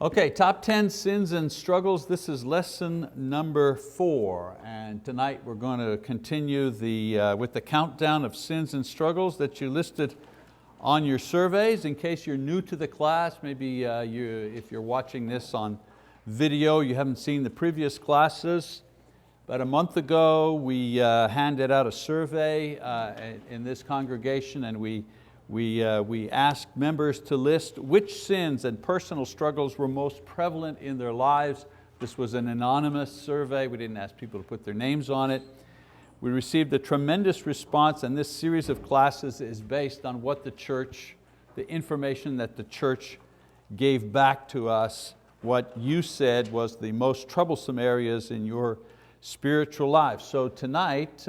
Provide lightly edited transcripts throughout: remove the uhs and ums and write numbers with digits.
Okay, top 10 sins and struggles. This is lesson number 4. And tonight we're going to continue with the countdown of sins and struggles that you listed on your surveys. In case you're new to the class, maybe if you're watching this on video, you haven't seen the previous classes. About a month ago, we handed out a survey in this congregation, and we asked members to list which sins and personal struggles were most prevalent in their lives. This was an anonymous survey. We didn't ask people to put their names on it. We received a tremendous response, and this series of classes is based on what the church, the information that the church gave back to us, what you said was the most troublesome areas in your spiritual life. So tonight,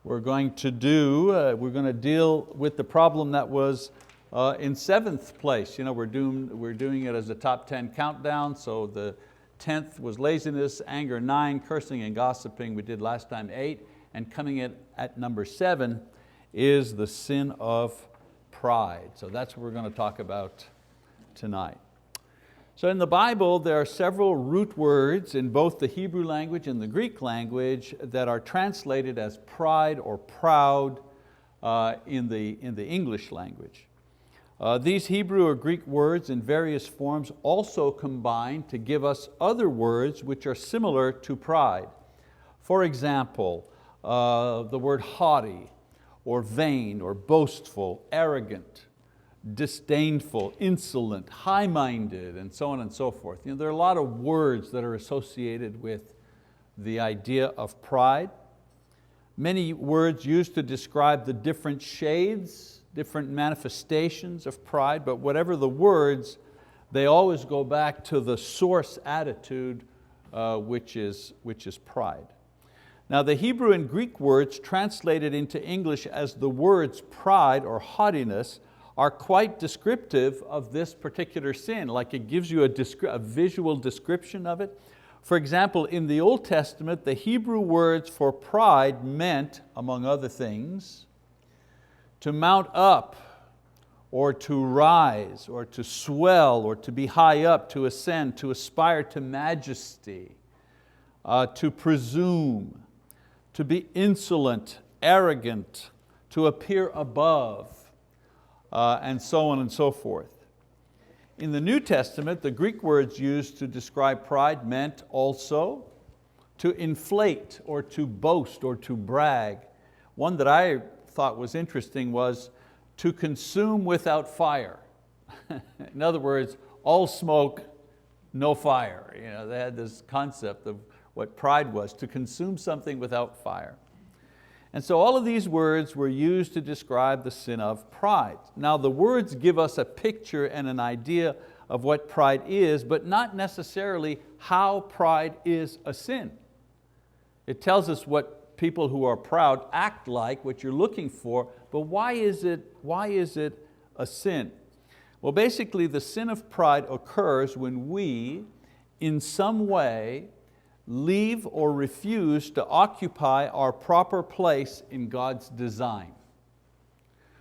we're going to deal with the problem that was in 7th place. You know, we're doing it as a top 10 countdown. So the 10th was laziness, anger 9, cursing and gossiping. We did last time 8. And coming in at number 7 is the sin of pride. So that's what we're going to talk about tonight. So in the Bible, there are several root words in both the Hebrew language and the Greek language that are translated as pride or proud in the English language. These Hebrew or Greek words in various forms also combine to give us other words which are similar to pride. For example, the word haughty or vain or boastful, arrogant, disdainful, insolent, high-minded, and so on and so forth. You know, there are a lot of words that are associated with the idea of pride. Many words used to describe the different shades, different manifestations of pride, but whatever the words, they always go back to the source attitude, which is pride. Now the Hebrew and Greek words translated into English as the words pride or haughtiness are quite descriptive of this particular sin, like it gives you a visual description of it. For example, in the Old Testament, the Hebrew words for pride meant, among other things, to mount up, or to rise, or to swell, or to be high up, to ascend, to aspire to majesty, to presume, to be insolent, arrogant, to appear above, and so on and so forth. In the New Testament, the Greek words used to describe pride meant also to inflate or to boast or to brag. One that I thought was interesting was to consume without fire. In other words, all smoke, no fire. You know, they had this concept of what pride was, to consume something without fire. And so all of these words were used to describe the sin of pride. Now the words give us a picture and an idea of what pride is, but not necessarily how pride is a sin. It tells us what people who are proud act like, what you're looking for, but why is it a sin? Well, basically the sin of pride occurs when we, in some way, leave or refuse to occupy our proper place in God's design.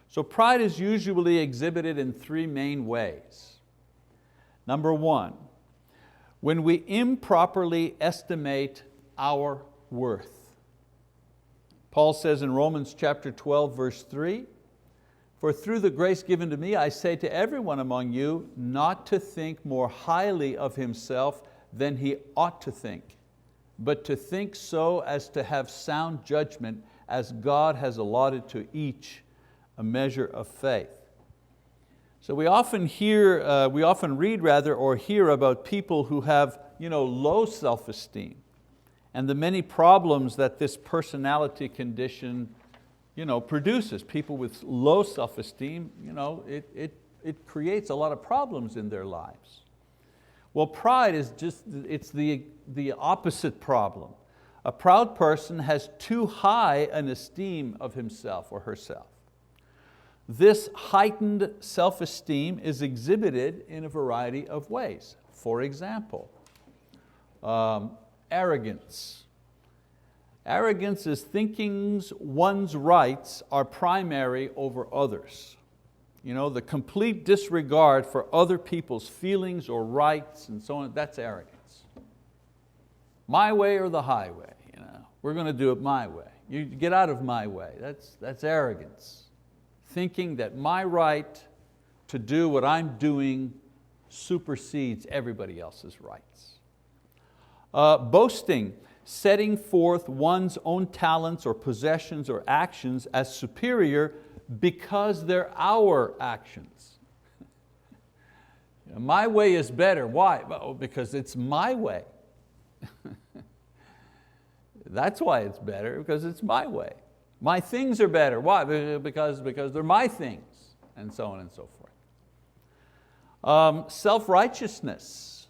So pride is usually exhibited in 3 main ways. Number 1, when we improperly estimate our worth. Paul says in Romans chapter 12, verse 3, "For through the grace given to me, I say to everyone among you not to think more highly of himself than he ought to think, but to think so as to have sound judgment, as God has allotted to each a measure of faith." So we often read or hear about people who have low self-esteem and the many problems that this personality condition produces. People with low self-esteem, it creates a lot of problems in their lives. Well, pride is it's the opposite problem. A proud person has too high an esteem of himself or herself. This heightened self-esteem is exhibited in a variety of ways. For example, arrogance. Arrogance is thinking one's rights are primary over others. The complete disregard for other people's feelings or rights and so on, that's arrogance. My way or the highway. We're going to do it my way. You get out of my way. That's arrogance. Thinking that my right to do what I'm doing supersedes everybody else's rights. Boasting, setting forth one's own talents or possessions or actions as superior because they're our actions. My way is better. Why? Well, because it's my way. That's why it's better, because it's my way. My things are better. Why? Because they're my things, and so on and so forth. Self-righteousness,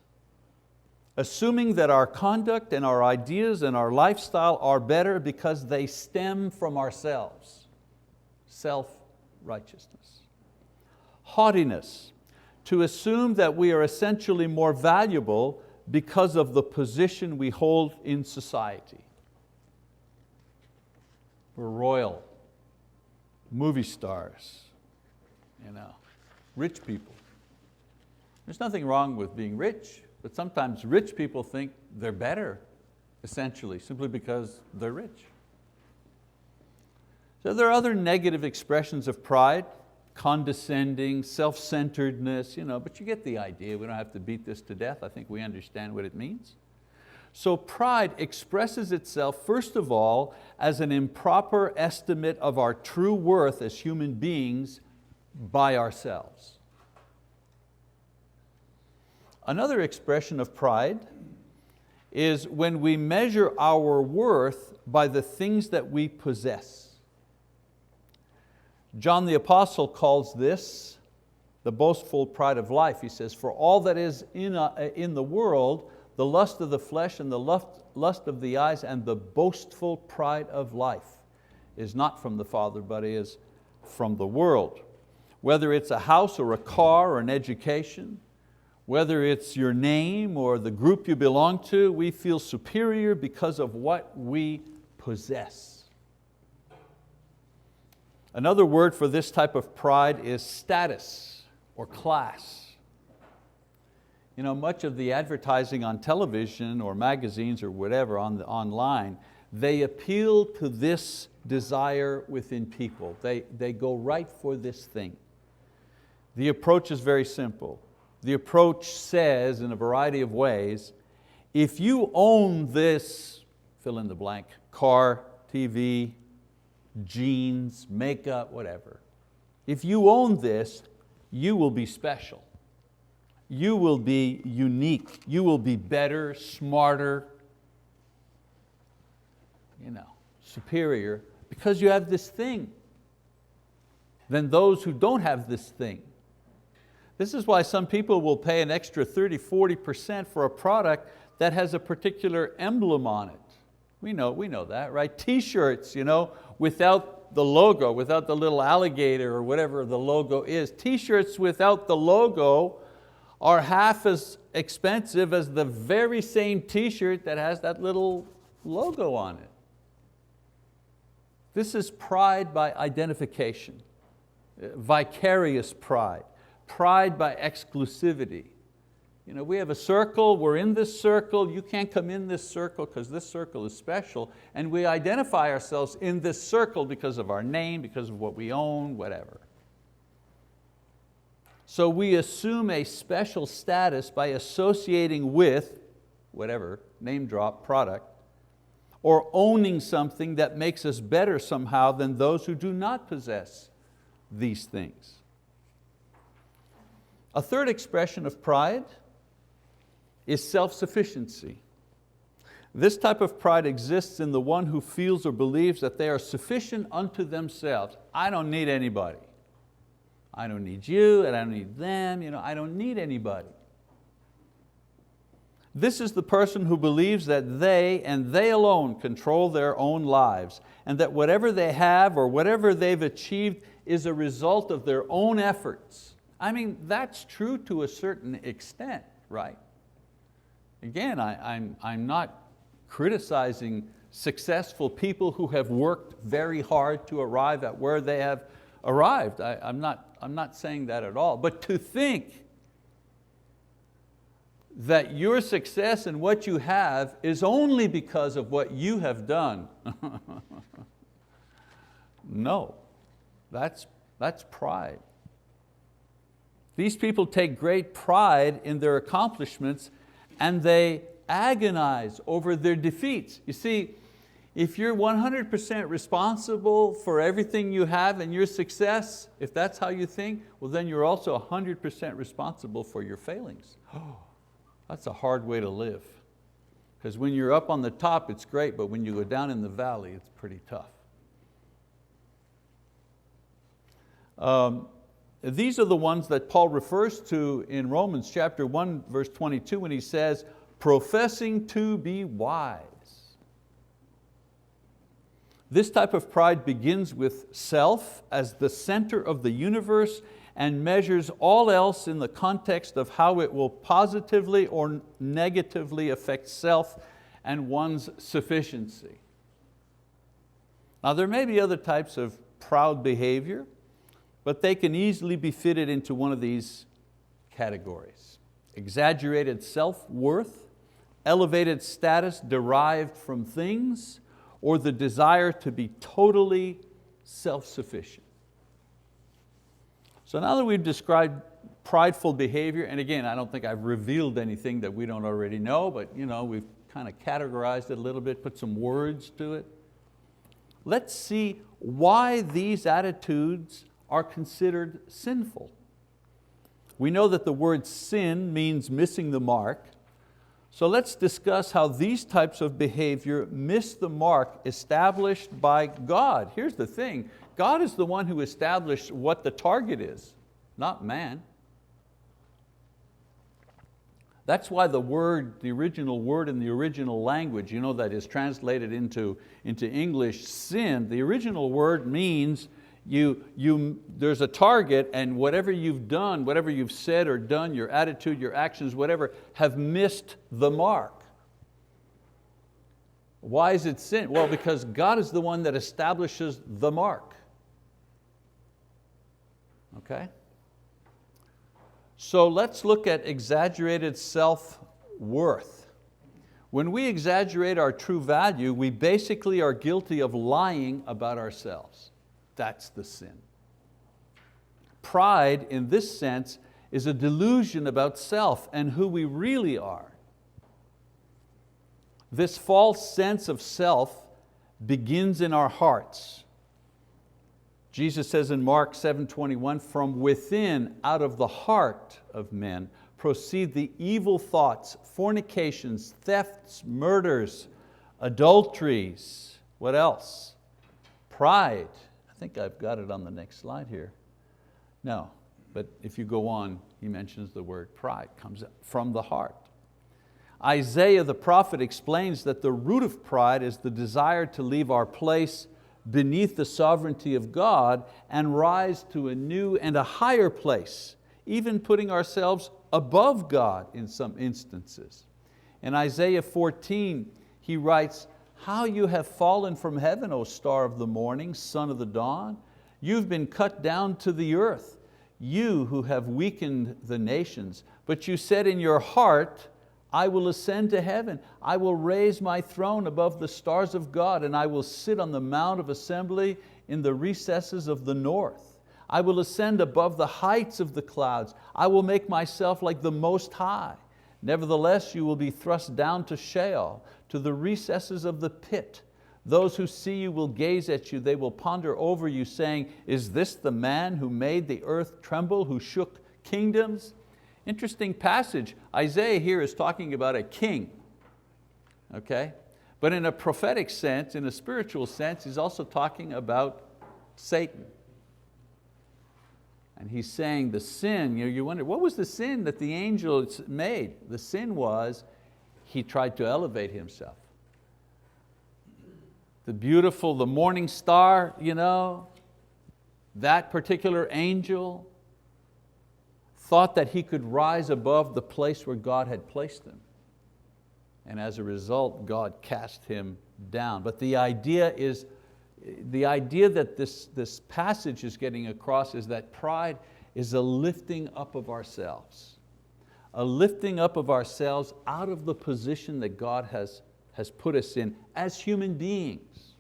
assuming that our conduct and our ideas and our lifestyle are better because they stem from ourselves. Self-righteousness. Haughtiness, to assume that we are essentially more valuable because of the position we hold in society. We're royal, movie stars, rich people. There's nothing wrong with being rich, but sometimes rich people think they're better, essentially, simply because they're rich. So there are other negative expressions of pride, condescending, self-centeredness, but you get the idea. We don't have to beat this to death. I think we understand what it means. So pride expresses itself, first of all, as an improper estimate of our true worth as human beings by ourselves. Another expression of pride is when we measure our worth by the things that we possess. John the Apostle calls this the boastful pride of life. He says, for all that is in the world, the lust of the flesh and the lust of the eyes and the boastful pride of life is not from the Father, but is from the world. Whether it's a house or a car or an education, whether it's your name or the group you belong to, we feel superior because of what we possess. Another word for this type of pride is status or class. Much of the advertising on television or magazines or whatever online, they appeal to this desire within people. They go right for this thing. The approach is very simple. The approach says in a variety of ways, if you own this, fill in the blank, car, TV, jeans, makeup, whatever. If you own this, you will be special. You will be unique. You will be better, smarter, superior, because you have this thing than those who don't have this thing. This is why some people will pay an extra 30, 40% for a product that has a particular emblem on it. We know that, right? T-shirts, without the logo, without the little alligator or whatever the logo is. T-shirts without the logo are half as expensive as the very same t-shirt that has that little logo on it. This is pride by identification, vicarious pride, pride by exclusivity. We have a circle, we're in this circle, you can't come in this circle because this circle is special, and we identify ourselves in this circle because of our name, because of what we own, whatever. So we assume a special status by associating with, whatever, name drop, product, or owning something that makes us better somehow than those who do not possess these things. A third expression of pride is self-sufficiency. This type of pride exists in the one who feels or believes that they are sufficient unto themselves. I don't need anybody. I don't need you, and I don't need them, I don't need anybody. This is the person who believes that they and they alone control their own lives, and that whatever they have or whatever they've achieved is a result of their own efforts. That's true to a certain extent, right? Again, I'm not criticizing successful people who have worked very hard to arrive at where they have arrived. I'm I'm not saying that at all. But to think that your success and what you have is only because of what you have done. No, that's pride. These people take great pride in their accomplishments and they agonize over their defeats. You see, if you're 100% responsible for everything you have and your success, if that's how you think, well then you're also 100% responsible for your failings. That's a hard way to live. Because when you're up on the top, it's great, but when you go down in the valley, it's pretty tough. These are the ones that Paul refers to in Romans chapter 1, verse 22, when he says, professing to be wise. This type of pride begins with self as the center of the universe and measures all else in the context of how it will positively or negatively affect self and one's sufficiency. Now there may be other types of proud behavior, but they can easily be fitted into one of these categories. Exaggerated self-worth, elevated status derived from things, or the desire to be totally self-sufficient. So now that we've described prideful behavior, and again, I don't think I've revealed anything that we don't already know, but we've kind of categorized it a little bit, put some words to it. Let's see why these attitudes are considered sinful. We know that the word sin means missing the mark, so let's discuss how these types of behavior miss the mark established by God. Here's the thing, God is the one who established what the target is, not man. That's why the original word in the original language, that is translated into English, sin, the original word means there's a target, and whatever you've done, whatever you've said or done, your attitude, your actions, whatever, have missed the mark. Why is it sin? Well, because God is the one that establishes the mark. Okay? So let's look at exaggerated self-worth. When we exaggerate our true value, we basically are guilty of lying about ourselves. That's the sin. Pride, in this sense, is a delusion about self and who we really are. This false sense of self begins in our hearts. Jesus says in Mark 7:21, from within, out of the heart of men, proceed the evil thoughts, fornications, thefts, murders, adulteries. What else? Pride. I think I've got it on the next slide here. No, but if you go on, he mentions the word pride, comes from the heart. Isaiah the prophet explains that the root of pride is the desire to leave our place beneath the sovereignty of God and rise to a new and a higher place, even putting ourselves above God in some instances. In Isaiah 14, he writes, how you have fallen from heaven, O star of the morning, son of the dawn. You've been cut down to the earth, you who have weakened the nations. But you said in your heart, I will ascend to heaven. I will raise my throne above the stars of God, and I will sit on the mount of assembly in the recesses of the north. I will ascend above the heights of the clouds. I will make myself like the Most High. Nevertheless, you will be thrust down to Sheol, to the recesses of the pit. Those who see you will gaze at you. They will ponder over you, saying, is this the man who made the earth tremble, who shook kingdoms? Interesting passage. Isaiah here is talking about a king. Okay? But in a prophetic sense, in a spiritual sense, he's also talking about Satan. And he's saying the sin, you wonder, what was the sin that the angels made? The sin was he tried to elevate himself. The beautiful, the morning star, that particular angel thought that he could rise above the place where God had placed him. And as a result, God cast him down. But the idea that this passage is getting across is that pride is a lifting up of ourselves. A lifting up of ourselves out of the position that God has put us in as human beings.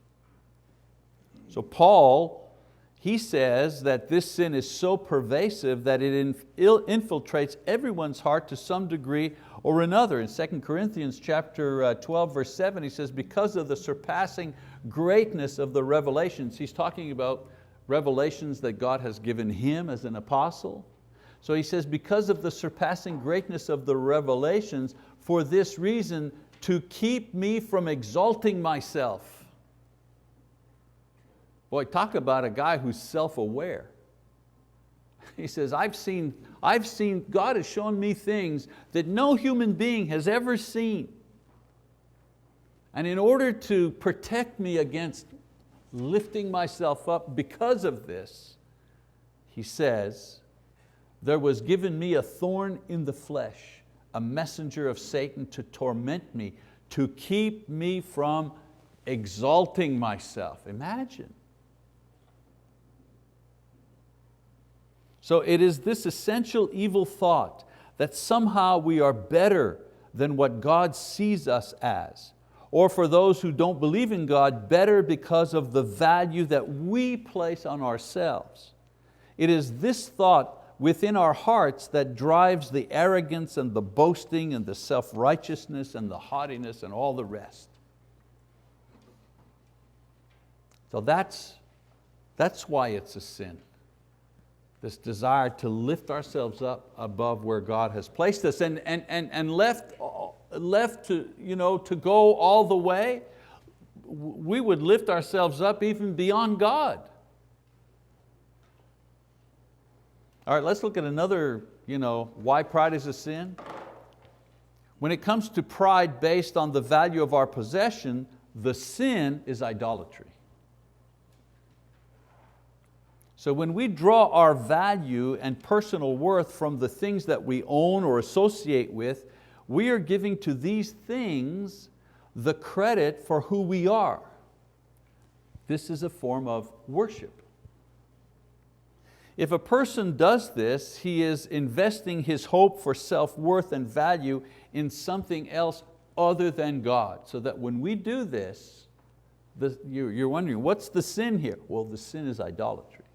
So Paul, he says that this sin is so pervasive that it infiltrates everyone's heart to some degree or another. In 2 Corinthians chapter 12, verse 7, he says, because of the surpassing greatness of the revelations. He's talking about revelations that God has given him as an apostle. So he says, because of the surpassing greatness of the revelations, for this reason, to keep me from exalting myself. Boy, talk about a guy who's self-aware. He says, I've seen, God has shown me things that no human being has ever seen. And in order to protect me against lifting myself up because of this, he says, there was given me a thorn in the flesh, a messenger of Satan to torment me, to keep me from exalting myself. Imagine. So it is this essential evil thought that somehow we are better than what God sees us as, or for those who don't believe in God, better because of the value that we place on ourselves. It is this thought within our hearts that drives the arrogance and the boasting and the self-righteousness and the haughtiness and all the rest. So that's why it's a sin. This desire to lift ourselves up above where God has placed us and left to go all the way, we would lift ourselves up even beyond God. All right, let's look at another, why pride is a sin. When it comes to pride based on the value of our possession, the sin is idolatry. So when we draw our value and personal worth from the things that we own or associate with, we are giving to these things the credit for who we are. This is a form of worship. If a person does this, he is investing his hope for self-worth and value in something else other than God. So that when we do this, you're wondering, what's the sin here? Well, the sin is idolatry.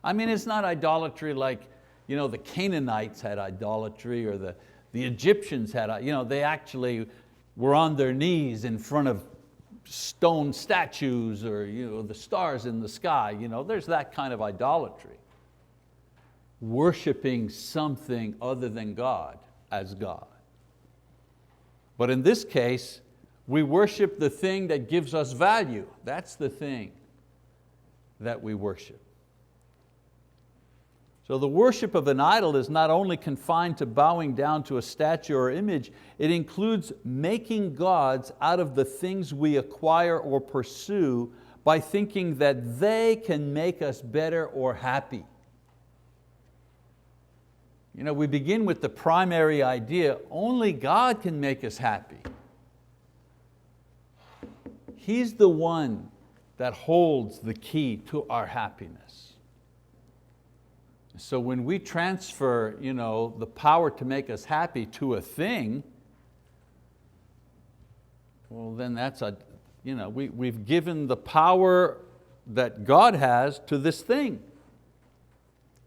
I mean, it's not idolatry like the Canaanites had idolatry, or the Egyptians had, they actually were on their knees in front of stone statues, or the stars in the sky. There's that kind of idolatry. Worshipping something other than God as God. But in this case, we worship the thing that gives us value. That's the thing that we worship. So the worship of an idol is not only confined to bowing down to a statue or image, it includes making gods out of the things we acquire or pursue by thinking that they can make us better or happy. We begin with the primary idea, only God can make us happy. He's the one that holds the key to our happiness. So when we transfer the power to make us happy to a thing, well then we've given the power that God has to this thing.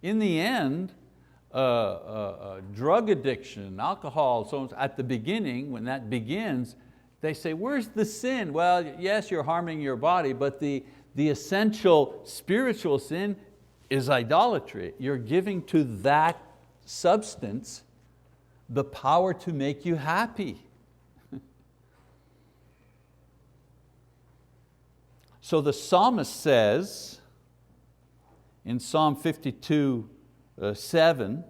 In the end, drug addiction, alcohol, so on, at the beginning, when that begins, they say, where's the sin? Well, yes, you're harming your body, but the essential spiritual sin is idolatry. You're giving to that substance the power to make you happy. So the psalmist says in Psalm 52:7,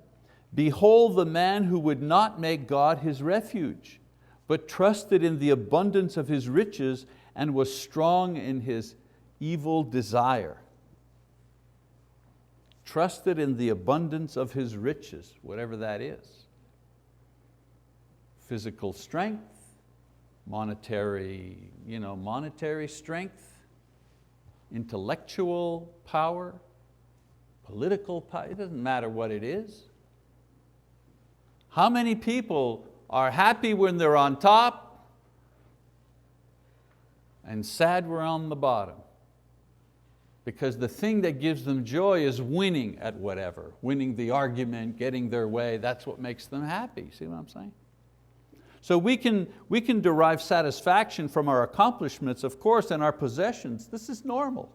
behold the man who would not make God his refuge, but trusted in the abundance of his riches and was strong in his evil desire. Trusted in the abundance of his riches, whatever that is. Physical strength, monetary strength, intellectual power, political power, it doesn't matter what it is. How many people are happy when they're on top and sad when they're on the bottom? Because the thing that gives them joy is winning at whatever, winning the argument, getting their way. That's what makes them happy. See what I'm saying? So we can derive satisfaction from our accomplishments, of course, and our possessions. This is normal.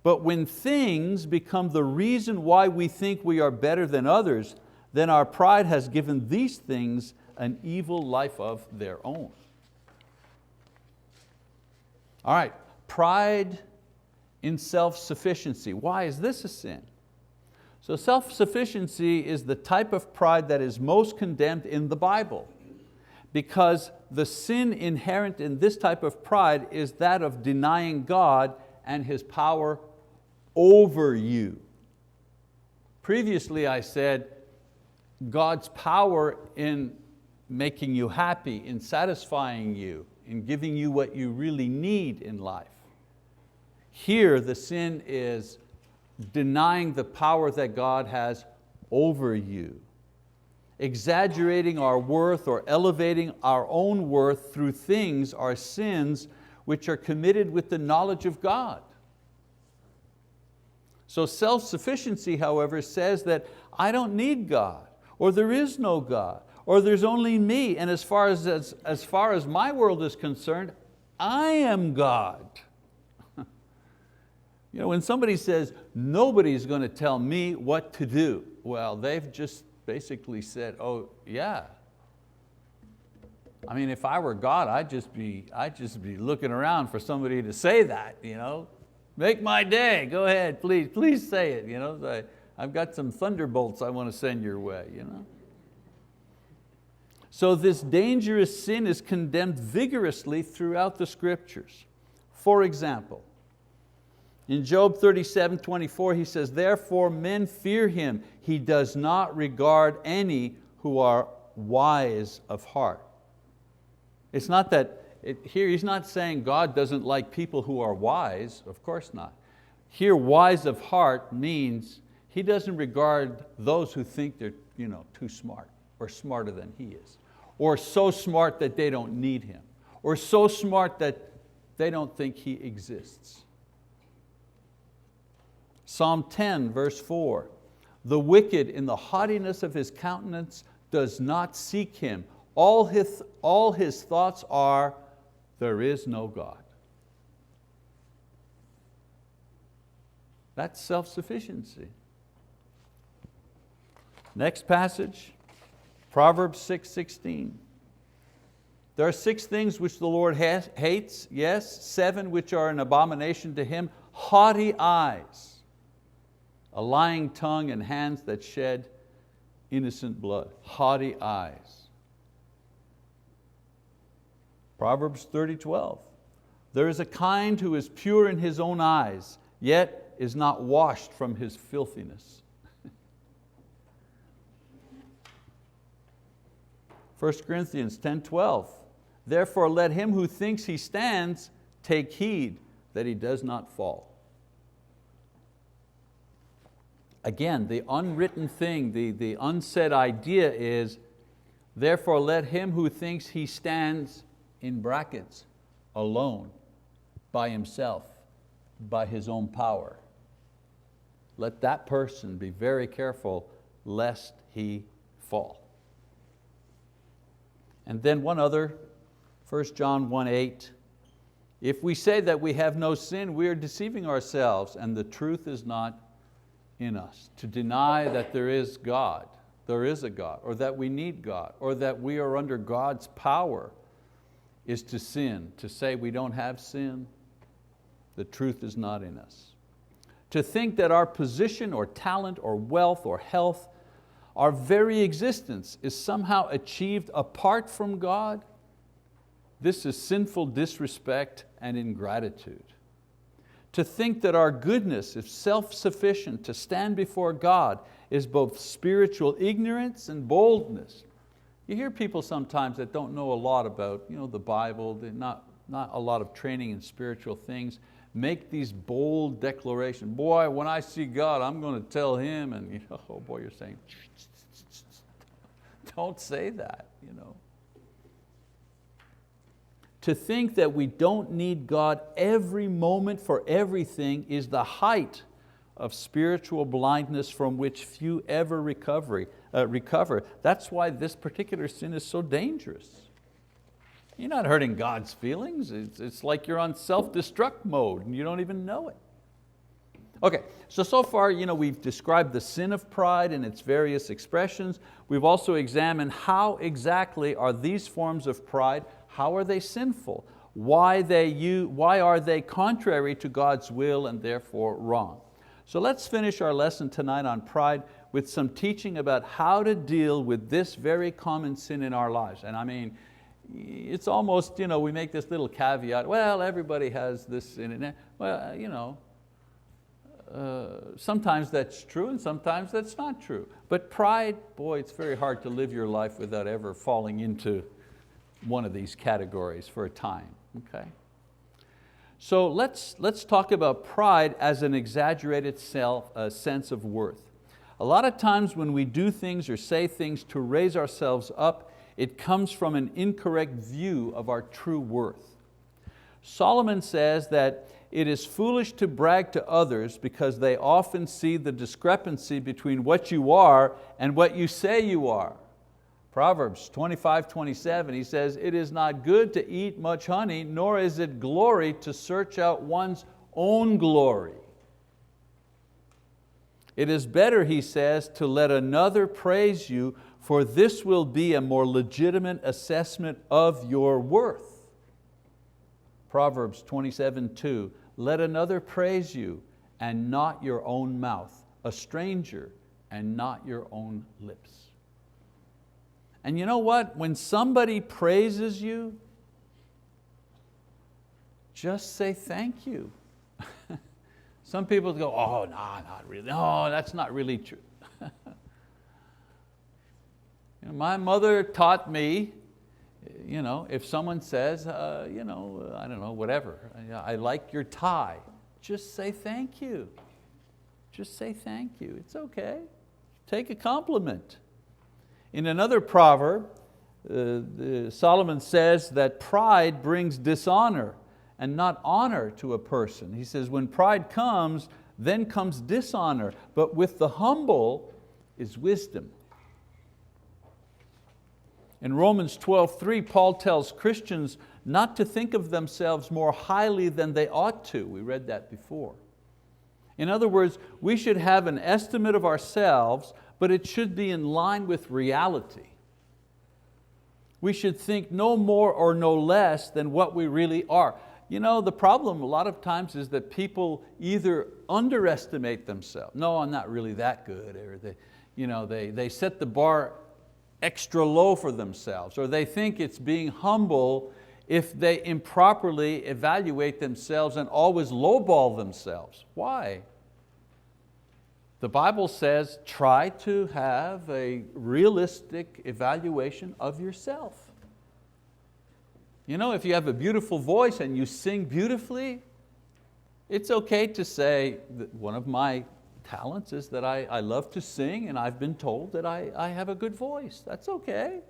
But when things become the reason why we think we are better than others, then our pride has given these things an evil life of their own. All right, pride in self-sufficiency. Why is this a sin? So self-sufficiency is the type of pride that is most condemned in the Bible, because the sin inherent in this type of pride is that of denying God and His power over you. Previously I said God's power in making you happy, in satisfying you, in giving you what you really need in life. Here the sin is denying the power that God has over you. Exaggerating our worth or elevating our own worth through things are sins which are committed with the knowledge of God. So self-sufficiency, however, says that I don't need God, or there is no God, or there's only me, and as far as my world is concerned, I am God. You know, when somebody says, nobody's going to tell me what to do, well, they've just basically said, oh yeah. I mean, if I were God, I'd just be looking around for somebody to say that, you know. Make my day, go ahead, please say it. You know, I've got some thunderbolts I want to send your way. You know? So this dangerous sin is condemned vigorously throughout the scriptures. For example, in Job 37:24 he says, therefore men fear him, he does not regard any who are wise of heart. It's not that, here he's not saying God doesn't like people who are wise, of course not. Here wise of heart means He doesn't regard those who think they're too smart or smarter than He is, or so smart that they don't need Him, or so smart that they don't think He exists. Psalm 10 verse 4, the wicked in the haughtiness of his countenance does not seek Him. All his thoughts are, there is no God. That's self-sufficiency. Next passage, Proverbs 6:16. There are 6 things which the Lord hates, yes, 7 which are an abomination to Him: haughty eyes, a lying tongue, and hands that shed innocent blood. Haughty eyes. Proverbs 30:12. There is a kind who is pure in his own eyes, yet is not washed from his filthiness. 1 Corinthians 10:12. Therefore let him who thinks he stands take heed that he does not fall. Again, the unwritten thing, the unsaid idea is, therefore let him who thinks he stands, in brackets, alone, by himself, by his own power. Let that person be very careful lest he fall. And then one other, 1 John 1:8. If we say that we have no sin, we are deceiving ourselves and the truth is not in us. To deny that there is God, there is a God, or that we need God, or that we are under God's power, is to sin. To say we don't have sin, the truth is not in us. To think that our position or talent or wealth or health, our very existence is somehow achieved apart from God, this is sinful disrespect and ingratitude. To think that our goodness is self-sufficient to stand before God is both spiritual ignorance and boldness. You hear people sometimes that don't know a lot about the Bible, not a lot of training in spiritual things, make these bold declarations. Boy, when I see God, I'm going to tell Him, and oh boy, you're saying, don't say that. To think that we don't need God every moment for everything is the height of spiritual blindness from which few ever recover. That's why this particular sin is so dangerous. You're not hurting God's feelings. It's like you're on self-destruct mode and you don't even know it. Okay, so far we've described the sin of pride and its various expressions. We've also examined how exactly are these forms of pride, how are they sinful? Why are they contrary to God's will and therefore wrong? So let's finish our lesson tonight on pride with some teaching about how to deal with this very common sin in our lives. And I mean, it's almost, we make this little caveat, well, everybody has this sin. Well, sometimes that's true and sometimes that's not true. But pride, boy, it's very hard to live your life without ever falling into one of these categories for a time, okay? So let's talk about pride as an exaggerated sense of worth. A lot of times when we do things or say things to raise ourselves up, it comes from an incorrect view of our true worth. Solomon says that it is foolish to brag to others because they often see the discrepancy between what you are and what you say you are. Proverbs 25:27, he says, it is not good to eat much honey, nor is it glory to search out one's own glory. It is better, he says, to let another praise you, for this will be a more legitimate assessment of your worth. Proverbs 27:2, let another praise you and not your own mouth, a stranger and not your own lips. And you know what? When somebody praises you, just say thank you. Some people go, oh, no, not really. No, that's not really true. My mother taught me, if someone says, I don't know, whatever, I like your tie, just say thank you. Just say thank you. It's okay. Take a compliment. In another proverb, Solomon says that pride brings dishonor and not honor to a person. He says when pride comes, then comes dishonor, but with the humble is wisdom. In Romans 12:3, Paul tells Christians not to think of themselves more highly than they ought to. We read that before. In other words, we should have an estimate of ourselves, but it should be in line with reality. We should think no more or no less than what we really are. The problem a lot of times is that people either underestimate themselves. No, I'm not really that good. Or they set the bar extra low for themselves. Or they think it's being humble if they improperly evaluate themselves and always lowball themselves. Why? The Bible says try to have a realistic evaluation of yourself. If you have a beautiful voice and you sing beautifully, it's okay to say that one of my talents is that I love to sing and I've been told that I have a good voice. That's okay.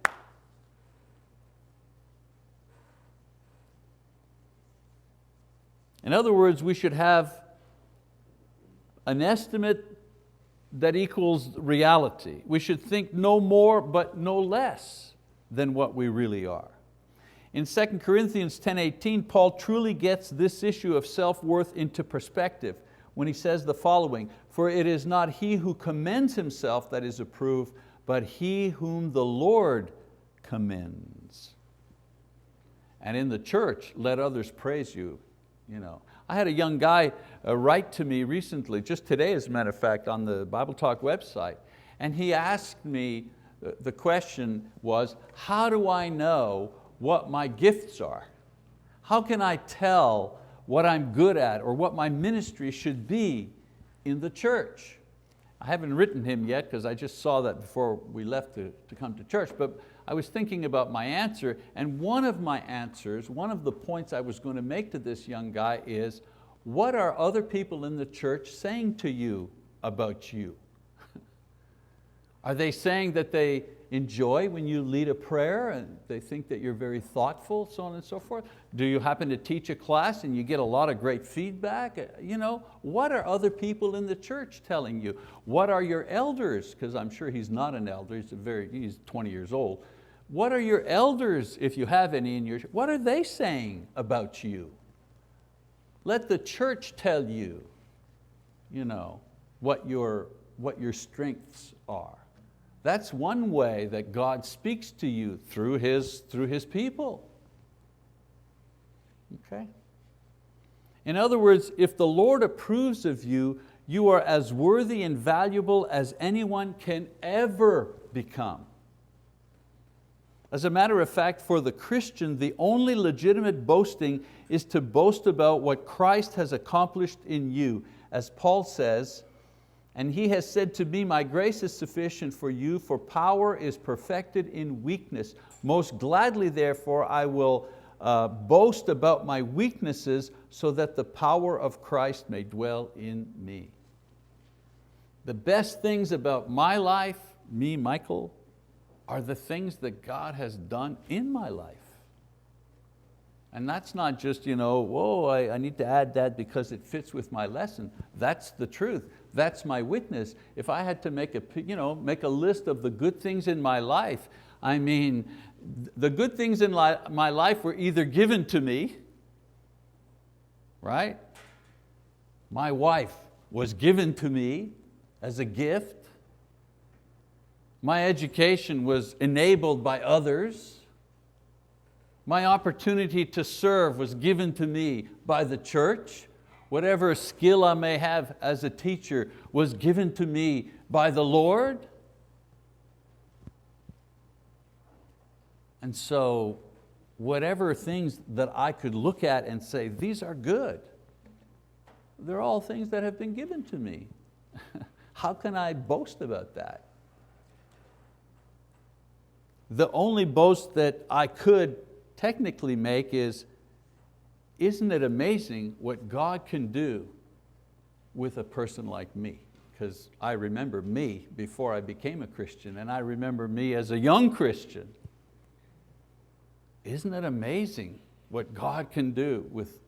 In other words, we should have an estimate that equals reality. We should think no more but no less than what we really are. In 2 Corinthians 10:18, Paul truly gets this issue of self-worth into perspective when he says the following, for it is not he who commends himself that is approved, but he whom the Lord commends. And in the church, let others praise you. I had a young guy write to me recently, just today as a matter of fact, on the Bible Talk website, and he asked me, the question was, how do I know what my gifts are? How can I tell what I'm good at or what my ministry should be in the church? I haven't written him yet because I just saw that before we left to come to church, but I was thinking about my answer, and one of my answers, one of the points I was going to make to this young guy is, what are other people in the church saying to you about you? Are they saying that they enjoy when you lead a prayer and they think that you're very thoughtful, so on and so forth? Do you happen to teach a class and you get a lot of great feedback? What are other people in the church telling you? What are your elders? Because I'm sure he's not an elder, he's 20 years old. What are your elders, if you have any in your church, what are they saying about you? Let the church tell you, what your strengths are. That's one way that God speaks to you, through His people. Okay? In other words, if the Lord approves of you, you are as worthy and valuable as anyone can ever become. As a matter of fact, for the Christian, the only legitimate boasting is to boast about what Christ has accomplished in you. As Paul says, and he has said to me, my grace is sufficient for you, for power is perfected in weakness. Most gladly, therefore, I will boast about my weaknesses, so that the power of Christ may dwell in me. The best things about my life, me, Michael, are the things that God has done in my life. And that's not just, whoa, I need to add that because it fits with my lesson. That's the truth. That's my witness. If I had to make a list of the good things in my life, the good things in my life were either given to me, right? My wife was given to me as a gift. My education was enabled by others. My opportunity to serve was given to me by the church. Whatever skill I may have as a teacher was given to me by the Lord. And so, whatever things that I could look at and say, these are good, they're all things that have been given to me. How can I boast about that? The only boast that I could technically make is, isn't it amazing what God can do with a person like me? Because I remember me before I became a Christian, and I remember me as a young Christian. Isn't it amazing what God can do with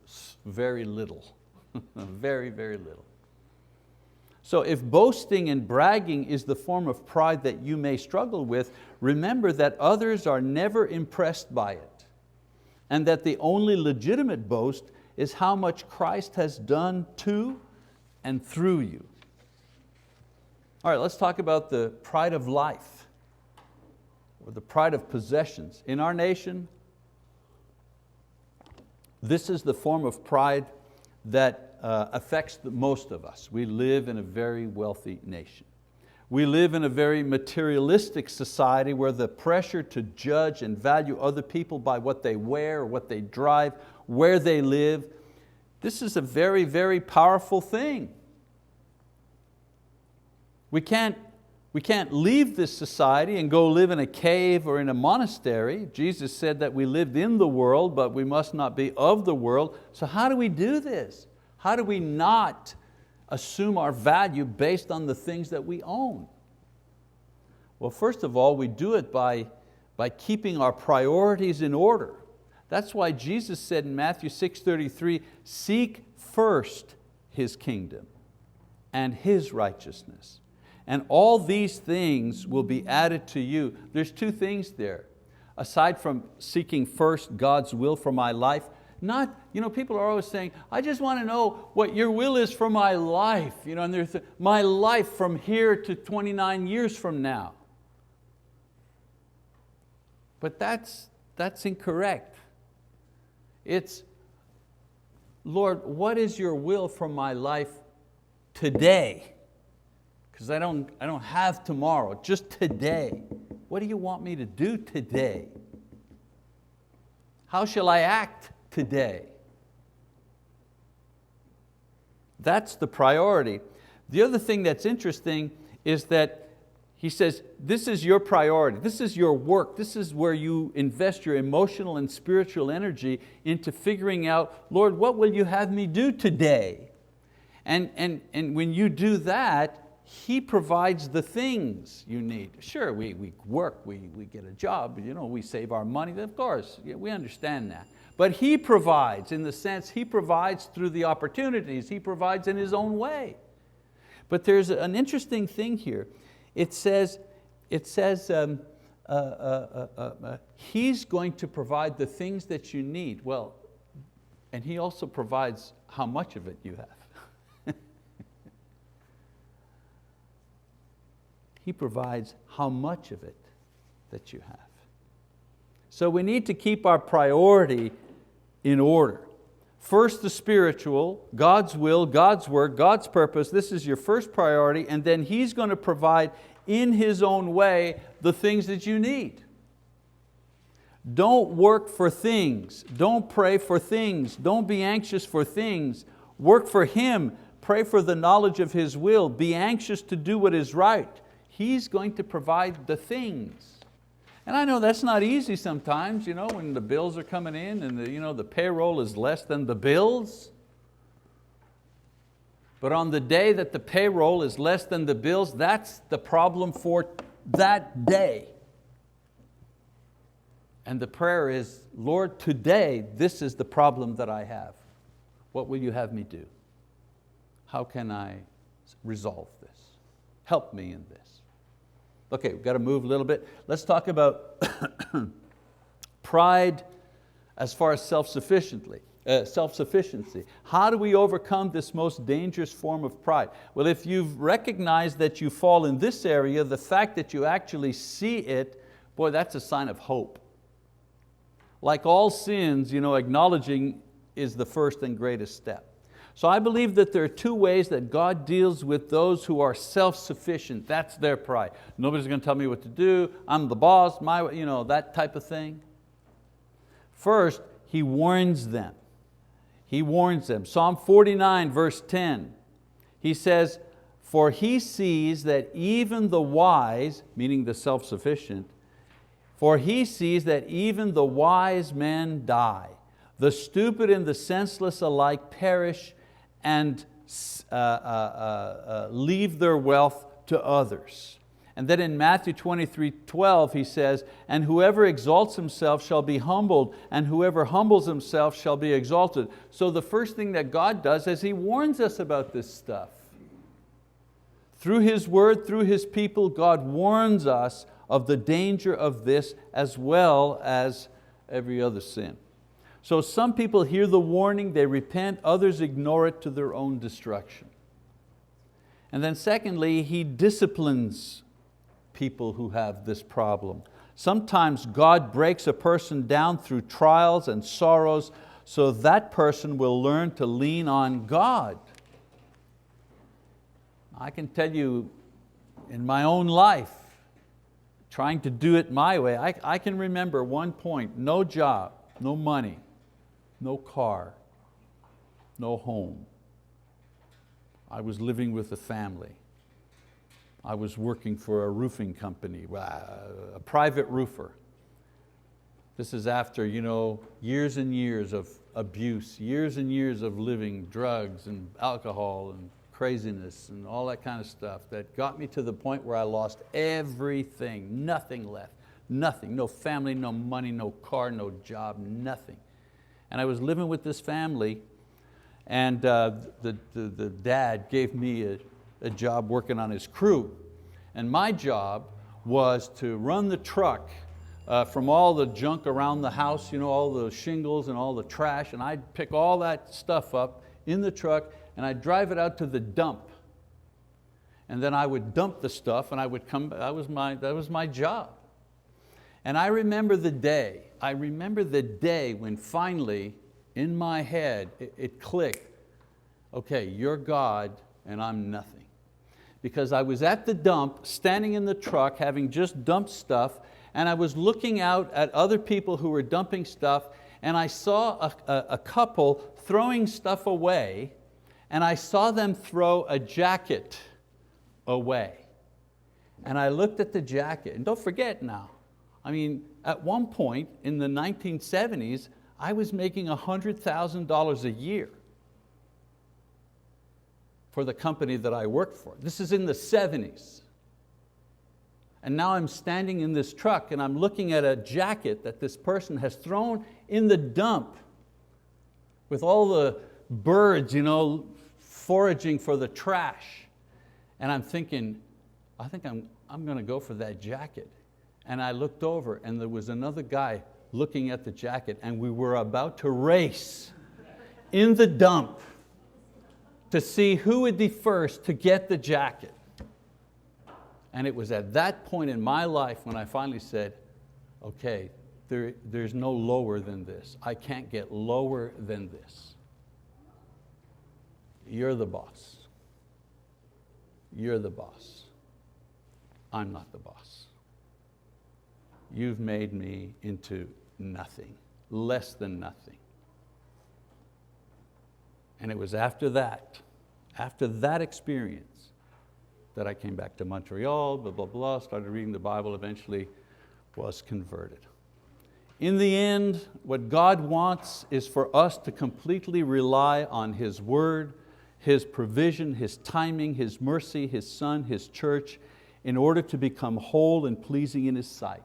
very little? Very, very little. So if boasting and bragging is the form of pride that you may struggle with, remember that others are never impressed by it, and that the only legitimate boast is how much Christ has done to and through you. All right, let's talk about the pride of life, or the pride of possessions. In our nation, this is the form of pride that affects most of us. We live in a very wealthy nation. We live in a very materialistic society where the pressure to judge and value other people by what they wear, what they drive, where they live, this is a very, very powerful thing. We can't leave this society and go live in a cave or in a monastery. Jesus said that we lived in the world, but we must not be of the world. So how do we do this? How do we not assume our value based on the things that we own? Well, first of all, we do it by keeping our priorities in order. That's why Jesus said in Matthew 6:33, seek first His kingdom and His righteousness, and all these things will be added to you. There's two things there. Aside from seeking first God's will for my life, people are always saying, I just want to know what your will is for my life. And there's my life from here to 29 years from now. But that's incorrect. It's, Lord, what is your will for my life today? Because I don't have tomorrow, just today. What do you want me to do today? How shall I act today? That's the priority. The other thing that's interesting is that He says, this is your priority, this is your work, this is where you invest your emotional and spiritual energy into figuring out, Lord, what will you have me do today? And when you do that, He provides the things you need. Sure, we work, we get a job, we save our money, of course, we understand that. But He provides, in the sense, He provides through the opportunities, He provides in His own way. But there's an interesting thing here. It says He's going to provide the things that you need. Well, and He also provides how much of it you have. He provides how much of it that you have. So we need to keep our priority in order. First the spiritual, God's will, God's work, God's purpose. This is your first priority, and then He's going to provide in His own way the things that you need. Don't work for things. Don't pray for things. Don't be anxious for things. Work for Him. Pray for the knowledge of His will. Be anxious to do what is right. He's going to provide the things. And I know that's not easy sometimes, when the bills are coming in and the payroll is less than the bills. But on the day that the payroll is less than the bills, that's the problem for that day. And the prayer is, Lord, today this is the problem that I have. What will you have me do? How can I resolve this? Help me in this. Okay, we've got to move a little bit. Let's talk about pride as far as self-sufficiency. How do we overcome this most dangerous form of pride? Well, if you've recognized that you fall in this area, the fact that you actually see it, boy, that's a sign of hope. Like all sins, acknowledging is the first and greatest step. So I believe that there are two ways that God deals with those who are self-sufficient. That's their pride. Nobody's going to tell me what to do. I'm the boss, that type of thing. First, He warns them. He warns them. Psalm 49 verse 10, He says, for He sees that even the wise, meaning the self-sufficient, for He sees that even the wise men die. The stupid and the senseless alike perish and leave their wealth to others. And then in Matthew 23:12 He says, and whoever exalts himself shall be humbled, and whoever humbles himself shall be exalted. So the first thing that God does is He warns us about this stuff. Through His word, through His people, God warns us of the danger of this as well as every other sin. So some people hear the warning, they repent, others ignore it to their own destruction. And then secondly, He disciplines people who have this problem. Sometimes God breaks a person down through trials and sorrows so that person will learn to lean on God. I can tell you in my own life, trying to do it my way, I can remember one point, no job, no money, no car, no home. I was living with a family. I was working for a roofing company, a private roofer. This is after years and years of abuse, years and years of living drugs and alcohol and craziness and all that kind of stuff that got me to the point where I lost everything, nothing left, nothing, no family, no money, no car, no job, nothing. And I was living with this family, and the dad gave me a job working on his crew. And my job was to run the truck from all the junk around the house, all the shingles and all the trash, and I'd pick all that stuff up in the truck and I'd drive it out to the dump. And then I would dump the stuff and I would come, that was my job. And I remember the day when finally in my head it clicked, okay, you're God and I'm nothing. Because I was at the dump, standing in the truck, having just dumped stuff, and I was looking out at other people who were dumping stuff, and I saw a couple throwing stuff away, and I saw them throw a jacket away. And I looked at the jacket, and don't forget now, I mean, at one point in the 1970s, I was making $100,000 a year for the company that I worked for. This is in the 70s. And now I'm standing in this truck and I'm looking at a jacket that this person has thrown in the dump with all the birds, foraging for the trash. And I'm thinking, I think I'm going to go for that jacket. And I looked over and there was another guy looking at the jacket, and we were about to race in the dump to see who would be first to get the jacket. And it was at that point in my life when I finally said, okay, there's no lower than this. I can't get lower than this. You're the boss. You're the boss. I'm not the boss. You've made me into nothing, less than nothing. And it was after that experience, that I came back to Montreal, blah, blah, blah, started reading the Bible, eventually was converted. In the end, what God wants is for us to completely rely on His word, His provision, His timing, His mercy, His Son, His church, in order to become whole and pleasing in His sight.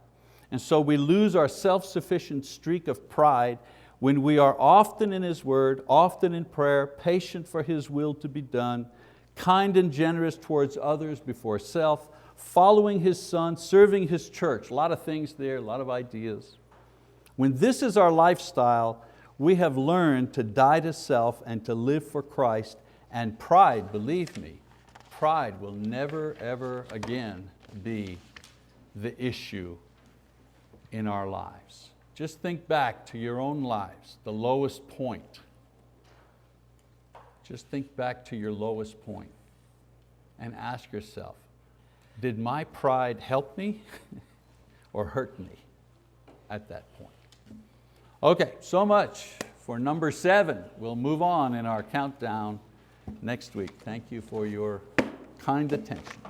And so we lose our self-sufficient streak of pride when we are often in His word, often in prayer, patient for His will to be done, kind and generous towards others before self, following His Son, serving His church. A lot of things there, a lot of ideas. When this is our lifestyle, we have learned to die to self and to live for Christ. And pride, believe me, pride will never ever again be the issue in our lives. Just think back to your own lives, the lowest point. Just think back to your lowest point and ask yourself, did my pride help me or hurt me at that point? Okay, so much for number 7. We'll move on in our countdown next week. Thank you for your kind attention.